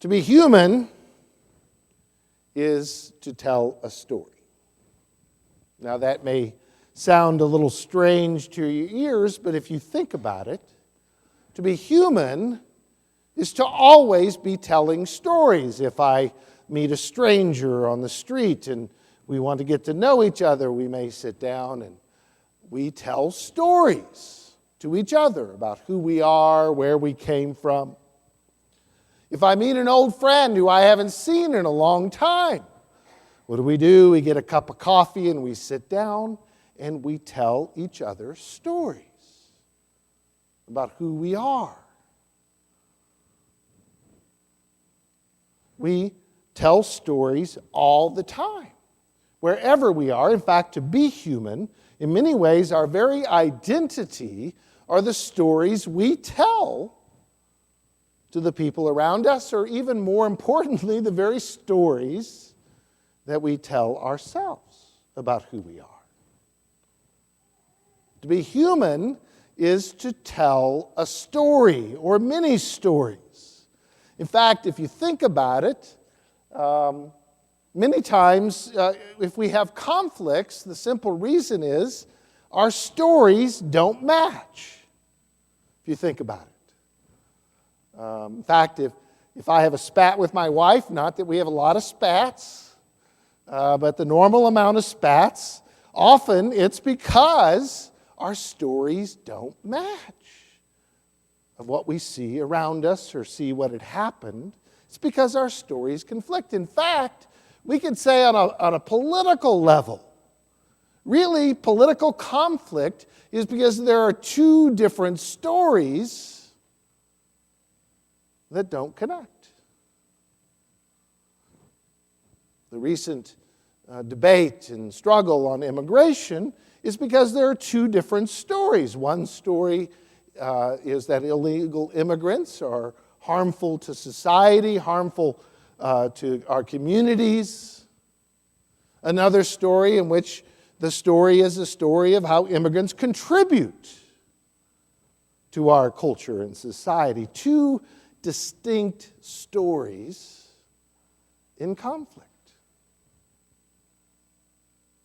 To be human is to tell a story. Now that may sound a little strange to your ears, but if you think about it, to be human is to always be telling stories. If I meet a stranger on the street and we want to get to know each other, we may sit down and we tell stories to each other about who we are, where we came from. If I meet an old friend who I haven't seen in a long time, what do? We get a cup of coffee and we sit down and we tell each other stories about who we are. We tell stories all the time, wherever we are. In fact, to be human, in many ways, our very identity are the stories we tell to the people around us, or even more importantly, the very stories that we tell ourselves about who we are. To be human is to tell a story or many stories. In fact, if you think about it, many times if we have conflicts, the simple reason is our stories don't match, if you think about it. In fact, if I have a spat with my wife, not that we have a lot of spats, but the normal amount of spats, often it's because our stories don't match of what we see around us or see what had happened. It's because our stories conflict. In fact, we could say on a political level, really political conflict is because there are two different stories that don't connect. The recent debate and struggle on immigration is because there are two different stories. One story is that illegal immigrants are harmful to society, harmful to our communities. Another story in which the story is a story of how immigrants contribute to our culture and society. Two distinct stories in conflict.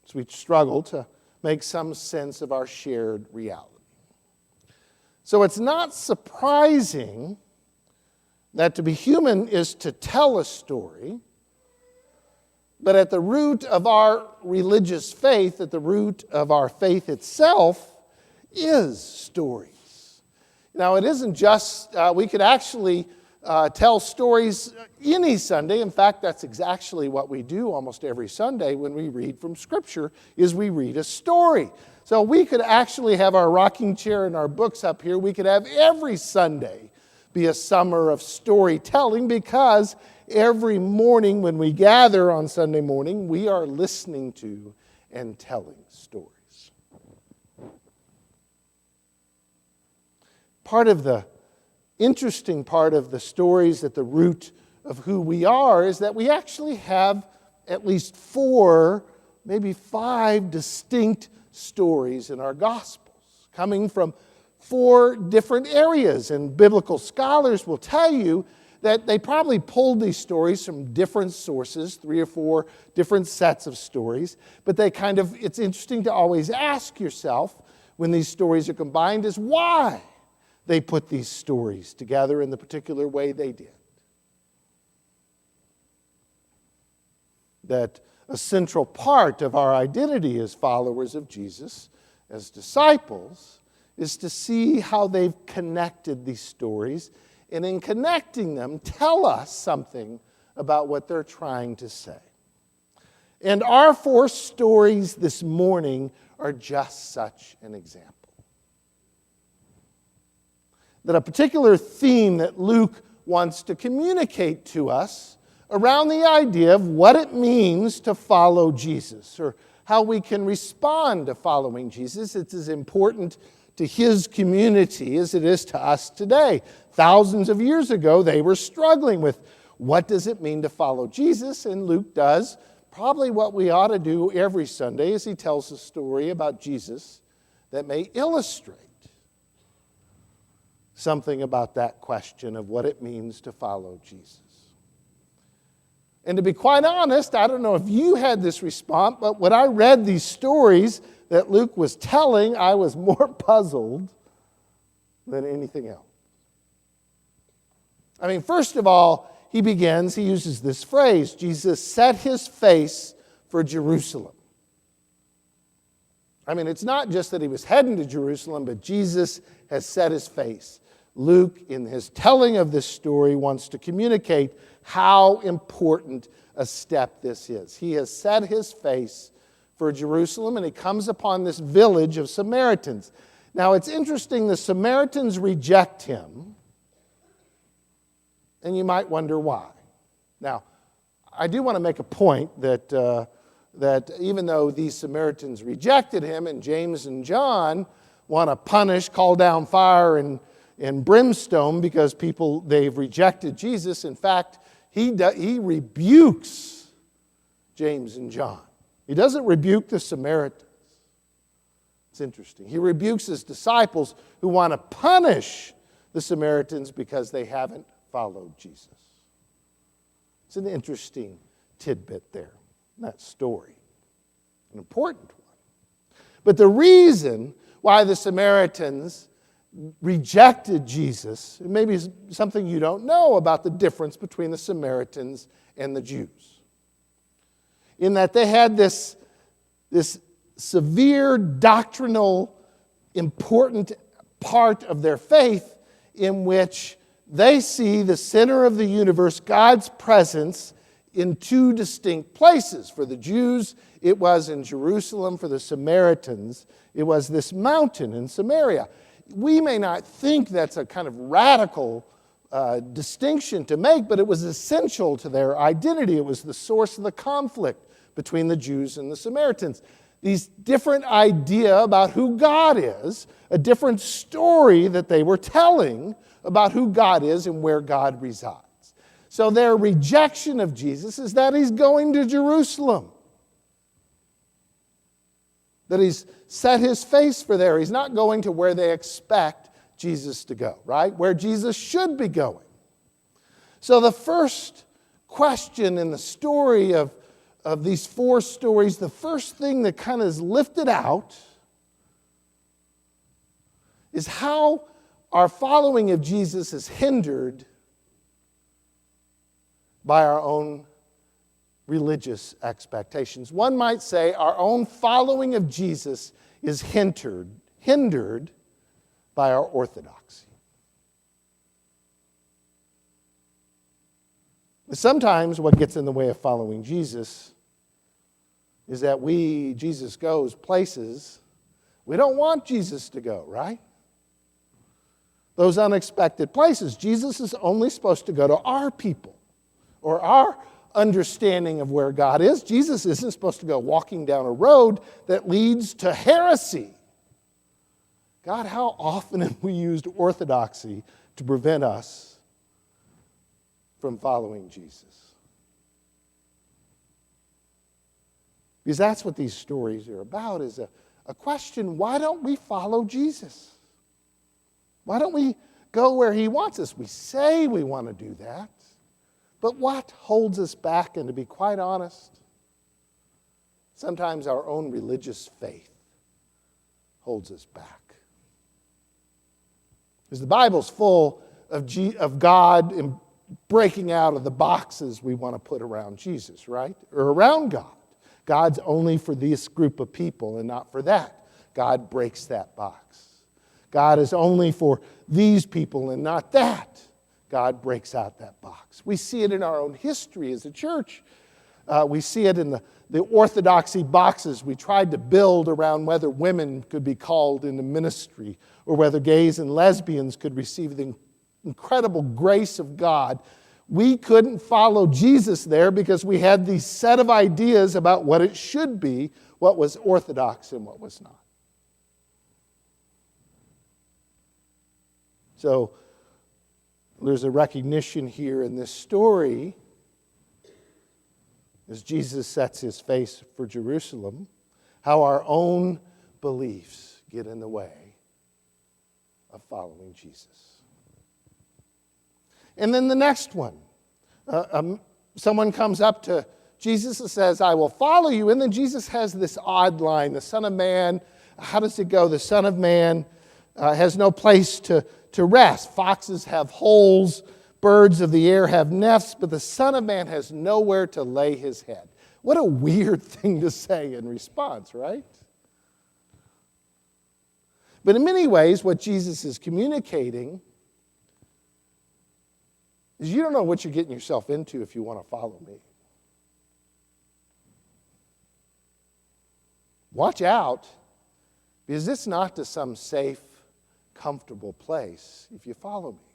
So we struggle to make some sense of our shared reality. So it's not surprising that to be human is to tell a story, but at the root of our religious faith, at the root of our faith itself, is stories. Now, it isn't just, we could actually tell stories any Sunday. In fact, that's exactly what we do almost every Sunday when we read from Scripture, is we read a story. So we could actually have our rocking chair and our books up here. We could have every Sunday be a summer of storytelling, because every morning when we gather on Sunday morning, we are listening to and telling stories. Part of the interesting part of the stories at the root of who we are is that we actually have at least 4, maybe 5 distinct stories in our Gospels, coming from 4 different areas. And biblical scholars will tell you that they probably pulled these stories from different sources, 3 or 4 different sets of stories. But it's interesting to always ask yourself when these stories are combined is why they put these stories together in the particular way they did. That a central part of our identity as followers of Jesus, as disciples, is to see how they've connected these stories, and in connecting them, tell us something about what they're trying to say. And our 4 stories this morning are just such an example. That a particular theme that Luke wants to communicate to us around the idea of what it means to follow Jesus, or how we can respond to following Jesus. It's as important to his community as it is to us today. Thousands of years ago, they were struggling with what does it mean to follow Jesus, and Luke does probably what we ought to do every Sunday, is he tells a story about Jesus that may illustrate something about that question of what it means to follow Jesus. And to be quite honest, I don't know if you had this response, but when I read these stories that Luke was telling, I was more puzzled than anything else. I mean, first of all, he uses this phrase, Jesus set his face for Jerusalem. I mean, it's not just that he was heading to Jerusalem, but Jesus has set his face. Luke, in his telling of this story, wants to communicate how important a step this is. He has set his face for Jerusalem, and he comes upon this village of Samaritans. Now, it's interesting, the Samaritans reject him, and you might wonder why. Now, I do want to make a point that even though these Samaritans rejected him, and James and John want to punish, call down fire and brimstone because they've rejected Jesus. In fact, he rebukes James and John. He doesn't rebuke the Samaritans. It's interesting. He rebukes his disciples who want to punish the Samaritans because they haven't followed Jesus. It's an interesting tidbit there in that story, an important one. But the reason why the Samaritans rejected Jesus, it may be something you don't know about the difference between the Samaritans and the Jews, in that they had this severe doctrinal important part of their faith in which they see the center of the universe, God's presence, in two distinct places. For the Jews, it was in Jerusalem. For the Samaritans, it was this mountain in Samaria. We may not think that's a kind of radical distinction to make, but it was essential to their identity. It was the source of the conflict between the Jews and the Samaritans. These different idea about who God is, a different story that they were telling about who God is and where God resides. So their rejection of Jesus is that he's going to Jerusalem, that he's set his face for there. He's not going to where they expect Jesus to go, right? Where Jesus should be going. So the first question in the story of these four stories, the first thing that kind of is lifted out is how our following of Jesus is hindered by our own religious expectations. One might say our own following of Jesus is hindered by our orthodoxy. Sometimes what gets in the way of following Jesus is that Jesus goes places we don't want Jesus to go, right? Those unexpected places. Jesus is only supposed to go to our people or our understanding of where God is. Jesus isn't supposed to go walking down a road that leads to heresy. God, how often have we used orthodoxy to prevent us from following Jesus? Because that's what these stories are about, is a question, why don't we follow Jesus? Why don't we go where he wants us? We say we want to do that, but what holds us back? And to be quite honest, sometimes our own religious faith holds us back. Because the Bible's full of God breaking out of the boxes we want to put around Jesus, right? Or around God. God's only for this group of people and not for that. God breaks that box. God is only for these people and not that. God breaks out that box. We see it in our own history as a church. We see it in the orthodoxy boxes we tried to build around whether women could be called into ministry or whether gays and lesbians could receive the incredible grace of God. We couldn't follow Jesus there because we had these set of ideas about what it should be, what was orthodox and what was not. So there's a recognition here in this story as Jesus sets his face for Jerusalem, how our own beliefs get in the way of following Jesus. And then the next one, someone comes up to Jesus and says, I will follow you. And then Jesus has this odd line, the Son of Man, how does it go? The Son of Man has no place to rest. Foxes have holes, birds of the air have nests, but the Son of Man has nowhere to lay his head. What a weird thing to say in response, right? But in many ways, what Jesus is communicating is you don't know what you're getting yourself into if you want to follow me. Watch out, because it's not to some safe, comfortable place if you follow me.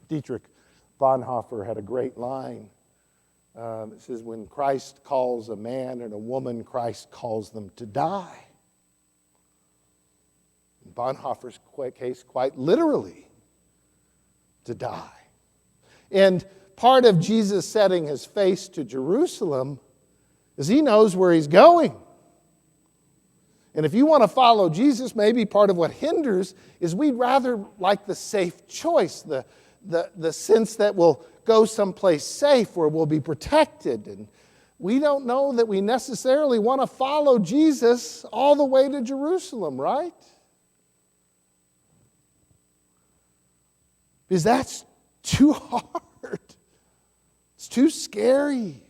Dietrich Bonhoeffer had a great line. It says, when Christ calls a man and a woman, Christ calls them to die. In Bonhoeffer's case, quite literally, to die. And part of Jesus setting his face to Jerusalem is he knows where he's going. And if you want to follow Jesus, maybe part of what hinders is we'd rather like the safe choice, the sense that we'll go someplace safe where we'll be protected. And we don't know that we necessarily want to follow Jesus all the way to Jerusalem, right? Because that's too hard. It's too scary.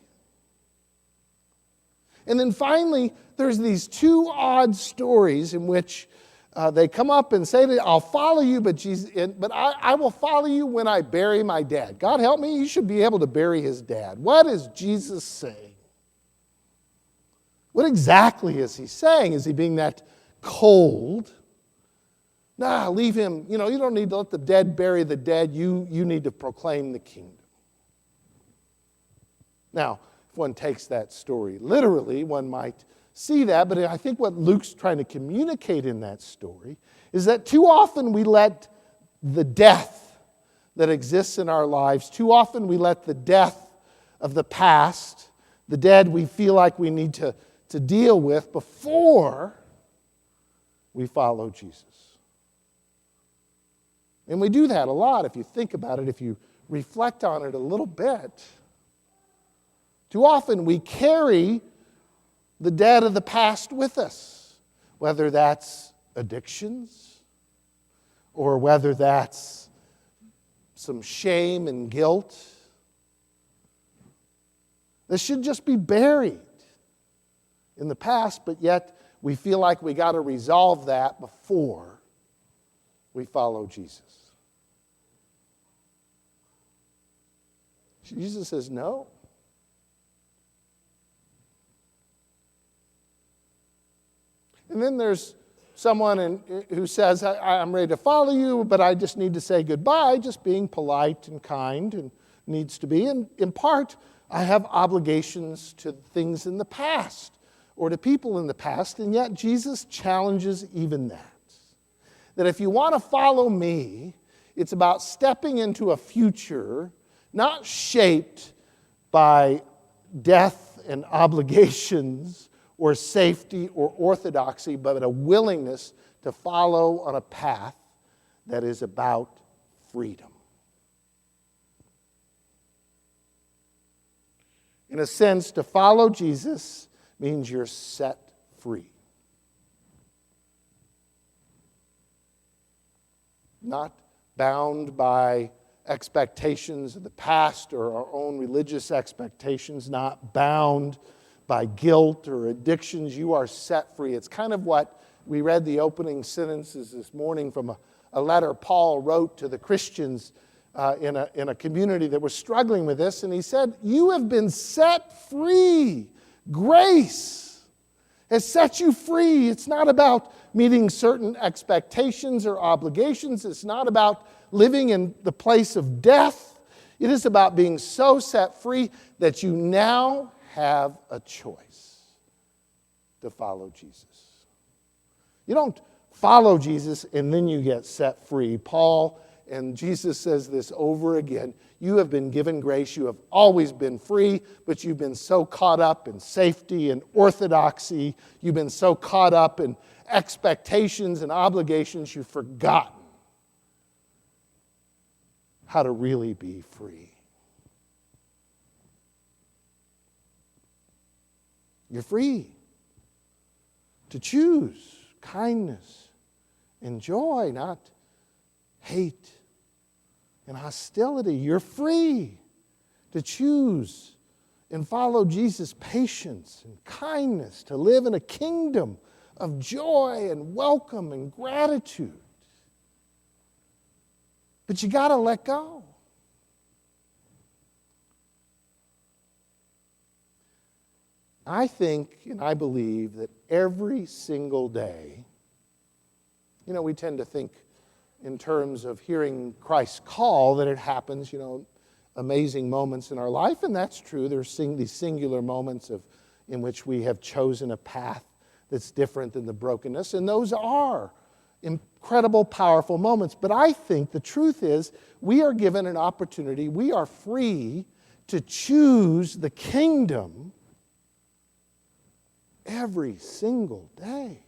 And then finally, there's these two odd stories in which they come up and say, I'll follow you, but I will follow you when I bury my dad. God help me, you should be able to bury his dad. What is Jesus saying? What exactly is he saying? Is he being that cold? Nah, leave him. You don't need to let the dead bury the dead. You need to proclaim the kingdom. Now, if one takes that story literally, one might see that, but I think what Luke's trying to communicate in that story is that too often we let the death that exists in our lives, too often we let the death of the past, the dead we feel like we need to deal with before we follow Jesus. And we do that a lot if you think about it, if you reflect on it a little bit. Too often we carry the dead of the past with us, whether that's addictions or whether that's some shame and guilt. This should just be buried in the past, but yet we feel like we got to resolve that before we follow Jesus. Jesus says no. And then there's someone who says, I'm ready to follow you, but I just need to say goodbye, just being polite and kind and needs to be. And in part, I have obligations to things in the past or to people in the past, and yet Jesus challenges even that. That if you want to follow me, it's about stepping into a future not shaped by death and obligations or safety or orthodoxy, but a willingness to follow on a path that is about freedom. In a sense, to follow Jesus means you're set free. Not bound by expectations of the past or our own religious expectations, not bound by guilt or addictions. You are set free. It's kind of what we read the opening sentences this morning from a letter Paul wrote to the Christians in a community that was struggling with this. And he said, you have been set free. Grace has set you free. It's not about meeting certain expectations or obligations. It's not about living in the place of death. It is about being so set free that you now have a choice to follow Jesus. You don't follow Jesus and then you get set free. Paul and Jesus says this over again. You have been given grace. You have always been free, but you've been so caught up in safety and orthodoxy. You've been so caught up in expectations and obligations, you've forgotten how to really be free. You're free to choose kindness and joy, not hate and hostility. You're free to choose and follow Jesus' patience and kindness, to live in a kingdom of joy and welcome and gratitude. But you got to let go. I think and I believe that every single day, we tend to think in terms of hearing Christ's call, that it happens, amazing moments in our life, and that's true. There's these singular moments in which we have chosen a path that's different than the brokenness, and those are incredible, powerful moments. But I think the truth is we are given an opportunity, we are free to choose the kingdom every single day.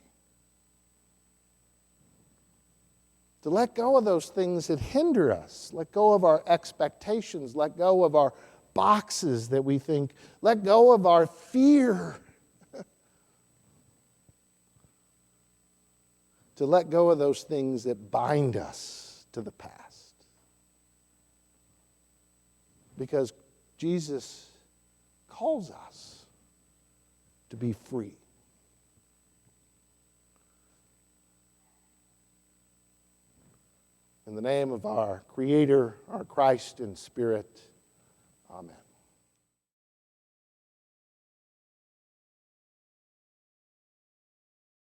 To let go of those things that hinder us, let go of our expectations, let go of our boxes that we think, let go of our fear. To let go of those things that bind us to the past. Because Jesus calls us to be free. In the name of our Creator, our Christ and Spirit, amen.